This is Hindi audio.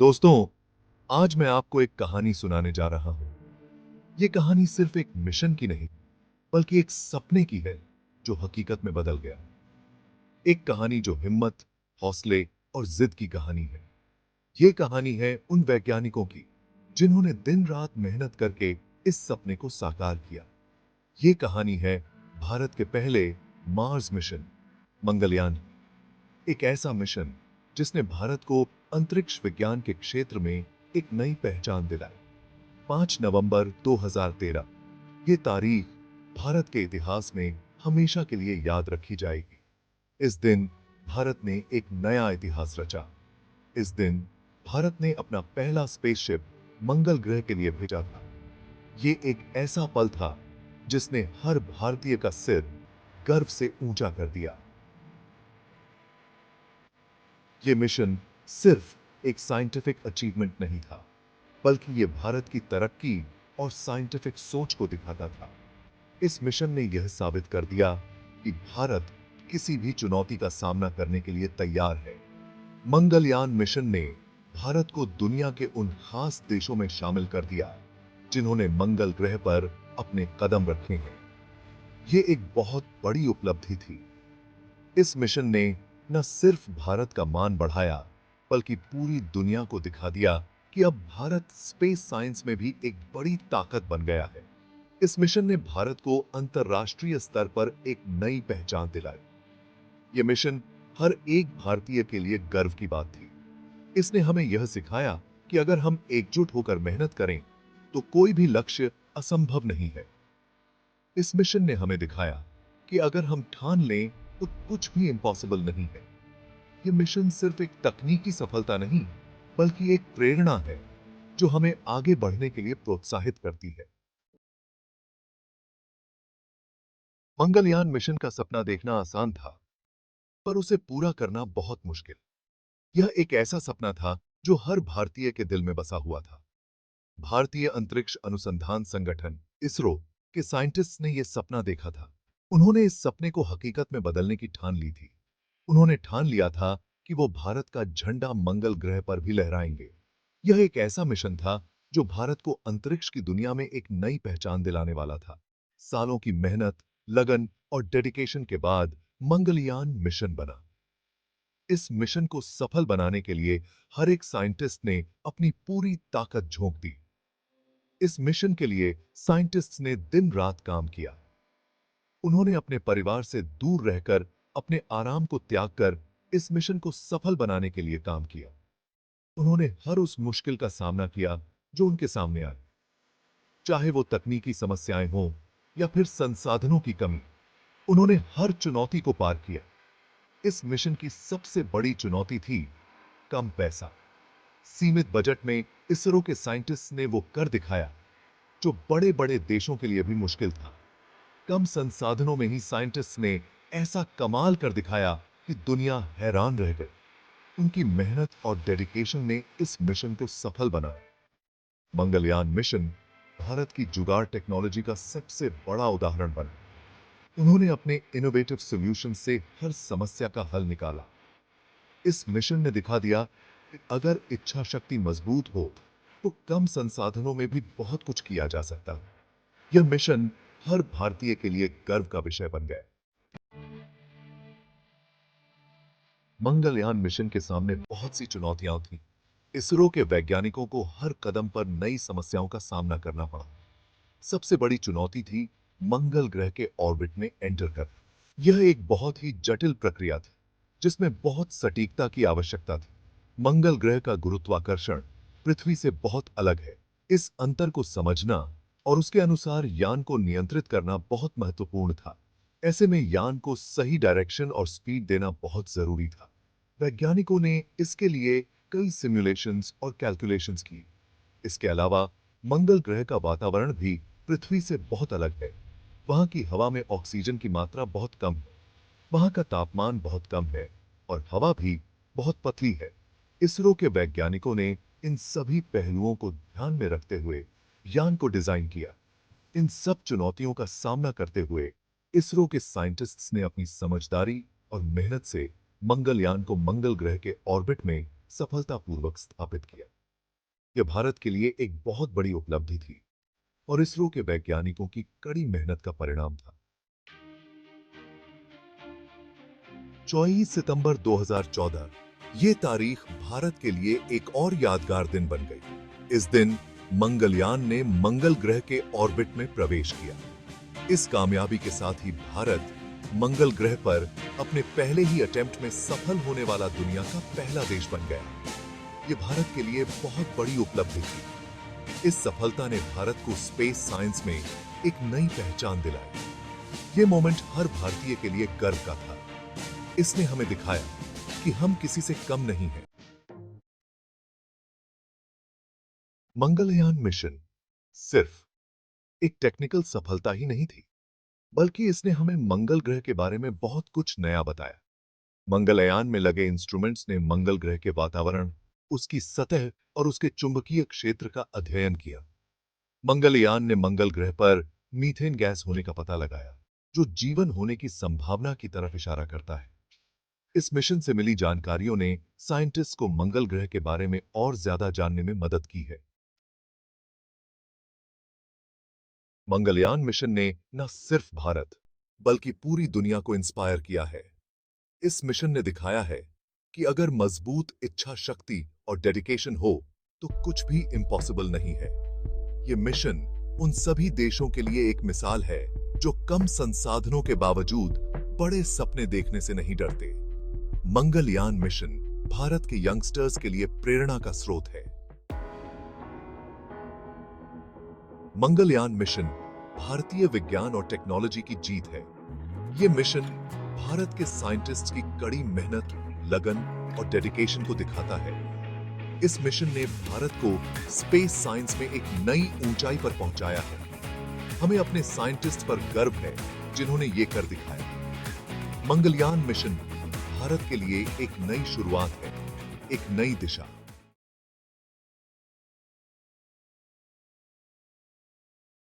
दोस्तों, आज मैं आपको एक कहानी सुनाने जा रहा हूं। ये कहानी सिर्फ एक मिशन की नहीं, बल्कि एक सपने की है जो हकीकत में बदल गया। एक कहानी जो हिम्मत, हौसले और जिद की कहानी है। ये कहानी है उन वैज्ञानिकों की जिन्होंने दिन रात मेहनत करके इस सपने को साकार किया। ये कहानी है भारत के पहले मार्स मिशन, मंगलयान। एक ऐसा मिशन जिसने भारत को अंतरिक्ष विज्ञान के क्षेत्र में एक नई पहचान दिलाई। 5 नवंबर 2013, ये तारीख भारत के इतिहास में हमेशा के लिए याद रखी जाएगी। इस दिन भारत ने एक नया इतिहास रचा। इस दिन भारत ने अपना पहला स्पेसशिप मंगल ग्रह के लिए भेजा था। ये एक ऐसा पल था जिसने हर भारतीय का सिर गर्व से ऊंचा कर दिया। ये मिशन सिर्फ एक साइंटिफिक अचीवमेंट नहीं था, बल्कि ये भारत की तरक्की और साइंटिफिक सोच को दिखाता था। इस मिशन ने यह साबित कर दिया कि भारत किसी भी चुनौती का सामना करने के लिए तैयार है। मंगलयान मिशन ने भारत को दुनिया के उन खास देशों में शामिल कर दिया जिन्होंने मंगल ग्रह पर अपने कदम रखे हैं। ये एक बहुत बड़ी उपलब्धि थी। इस मिशन ने न सिर्फ भारत का मान बढ़ाया, बल्कि पूरी दुनिया को दिखा दिया कि अब भारत स्पेस साइंस में भी एक बड़ी ताकत बन गया है। इस मिशन ने भारत को अंतर्राष्ट्रीय स्तर पर एक नई पहचान दिलाई। यह मिशन हर एक भारतीय के लिए गर्व की बात थी। इसने हमें यह सिखाया कि अगर हम एकजुट होकर मेहनत करें, तो कोई भी लक्ष्य असंभव नहीं है। इस मिशन ने हमें दिखाया कि अगर हम ठान लें, तो कुछ भी इम्पॉसिबल नहीं है। यह मिशन सिर्फ एक तकनीकी सफलता नहीं, बल्कि एक प्रेरणा है जो हमें आगे बढ़ने के लिए प्रोत्साहित करती है। मंगलयान मिशन का सपना देखना आसान था, पर उसे पूरा करना बहुत मुश्किल। यह एक ऐसा सपना था जो हर भारतीय के दिल में बसा हुआ था। भारतीय अंतरिक्ष अनुसंधान संगठन इसरो के साइंटिस्ट्स ने यह सपना देखा था। उन्होंने इस सपने को हकीकत में बदलने की ठान ली थी। उन्होंने ठान लिया था कि वो भारत का झंडा मंगल ग्रह पर भी लहराएंगे। यह एक ऐसा मिशन था जो भारत को अंतरिक्ष की दुनिया में एक नई पहचान दिलाने वाला था। सालों की मेहनत, लगन और डेडिकेशन के बाद मंगलयान मिशन बना। इस मिशन को सफल बनाने के लिए हर एक साइंटिस्ट ने अपनी पूरी ताकत झोंक दी। इस मिशन के लिए साइंटिस्ट्स ने दिन रात काम किया। उन्होंने अपने परिवार से दूर रहकर, अपने आराम को त्याग कर इस मिशन को सफल बनाने के लिए काम किया। उन्होंने हर उस मुश्किल का सामना किया जो उनके सामने आई, चाहे वो तकनीकी समस्याएं हों या फिर संसाधनों की कमी। उन्होंने हर चुनौती को पार किया। इस मिशन की सबसे बड़ी चुनौती थी कम पैसा। सीमित बजट में इसरो के साइंटिस्ट ने वो कर दिखाया जो बड़े बड़े देशों के लिए भी मुश्किल था। कम संसाधनों में ही साइंटिस्ट ने ऐसा कमाल कर दिखाया कि दुनिया हैरान रह गई। उनकी मेहनत और डेडिकेशन ने इस मिशन को सफल बनाया। मंगलयान मिशन भारत की जुगाड़ टेक्नोलॉजी का सबसे बड़ा उदाहरण बना। उन्होंने अपने इनोवेटिव सॉल्यूशन से हर समस्या का हल निकाला। इस मिशन ने दिखा दिया कि अगर इच्छा शक्ति मजबूत हो, तो कम संसाधनों में भी बहुत कुछ किया जा सकता है। यह मिशन हर भारतीय के लिए गर्व का विषय बन गया। मंगलयान मिशन के सामने बहुत सी चुनौतियां थीं। इसरो के वैज्ञानिकों को हर कदम पर नई समस्याओं का सामना करना पड़ा। सबसे बड़ी चुनौती थी मंगल ग्रह के ऑर्बिट में एंटर कर। यह एक बहुत ही जटिल प्रक्रिया थी, जिसमें बहुत सटीकता की आवश्यकता थी। मंगल ग्रह का गुरुत्वाकर्षण पृथ्वी से बहुत अलग है। इस अंतर को समझना और उसके अनुसार यान को नियंत्रित करना बहुत महत्वपूर्ण था। ऐसे में यान को सही डायरेक्शन और स्पीड देना बहुत जरूरी था। वैज्ञानिकों ने इसके लिए कई सिमुलेशंस और कैलकुलेशंस की। इसके अलावा मंगल ग्रह का वातावरण भी पृथ्वी से बहुत अलग है। वहां की हवा में ऑक्सीजन की मात्रा बहुत कम है। वहां का तापमान बहुत कम है और हवा भी बहुत पतली है। इसरो के वैज्ञानिकों ने इन सभी पहलुओं को ध्यान में रखते हुए यान को डिजाइन किया। इन सब चुनौतियों का सामना करते हुए इसरो के साइंटिस्ट्स ने अपनी समझदारी और मेहनत से मंगलयान को मंगल ग्रह के ऑर्बिट में सफलतापूर्वक स्थापित किया। यह भारत के लिए एक बहुत बड़ी उपलब्धि थी और इसरो के वैज्ञानिकों की कड़ी मेहनत का परिणाम था। 24 सितंबर 2014 ये तारीख भारत के लिए एक और यादगार दिन बन गई। इस दिन मंगलयान ने मंगल ग्रह के ऑर्बिट में प्रवेश किया। इस कामयाबी के साथ ही भारत मंगल ग्रह पर अपने पहले ही अटेम्प्ट में सफल होने वाला दुनिया का पहला देश बन गया। ये भारत के लिए बहुत बड़ी उपलब्धि थी। इस सफलता ने भारत को स्पेस साइंस में एक नई पहचान दिलाई। ये मोमेंट हर भारतीय के लिए गर्व का था। इसने हमें दिखाया कि हम किसी से कम नहीं हैं। मंगलयान मिशन सिर्फ एक टेक्निकल सफलता ही नहीं थी, बल्कि इसने हमें मंगल ग्रह के बारे में बहुत कुछ नया बताया। मंगलयान में लगे इंस्ट्रूमेंट्स ने मंगल ग्रह के वातावरण, उसकी सतह और उसके चुंबकीय क्षेत्र का अध्ययन किया। मंगलयान ने मंगल ग्रह पर मीथेन गैस होने का पता लगाया, जो जीवन होने की संभावना की तरफ इशारा करता है। इस मिशन से मिली जानकारियों ने साइंटिस्ट को मंगल ग्रह के बारे में और ज्यादा जानने में मदद की है। मंगलयान मिशन ने न सिर्फ भारत बल्कि पूरी दुनिया को इंस्पायर किया है। इस मिशन ने दिखाया है कि अगर मजबूत इच्छा शक्ति और डेडिकेशन हो तो कुछ भी इम्पॉसिबल नहीं है। ये मिशन उन सभी देशों के लिए एक मिसाल है जो कम संसाधनों के बावजूद बड़े सपने देखने से नहीं डरते। मंगलयान मिशन भारत के यंगस्टर्स के लिए प्रेरणा का स्रोत है। मंगलयान मिशन भारतीय विज्ञान और टेक्नोलॉजी की जीत है। यह मिशन भारत के साइंटिस्ट्स की कड़ी मेहनत, लगन और डेडिकेशन को दिखाता है। इस मिशन ने भारत को स्पेस साइंस में एक नई ऊंचाई पर पहुंचाया है। हमें अपने साइंटिस्ट पर गर्व है जिन्होंने ये कर दिखाया। मंगलयान मिशन भारत के लिए एक नई शुरुआत है, एक नई दिशा।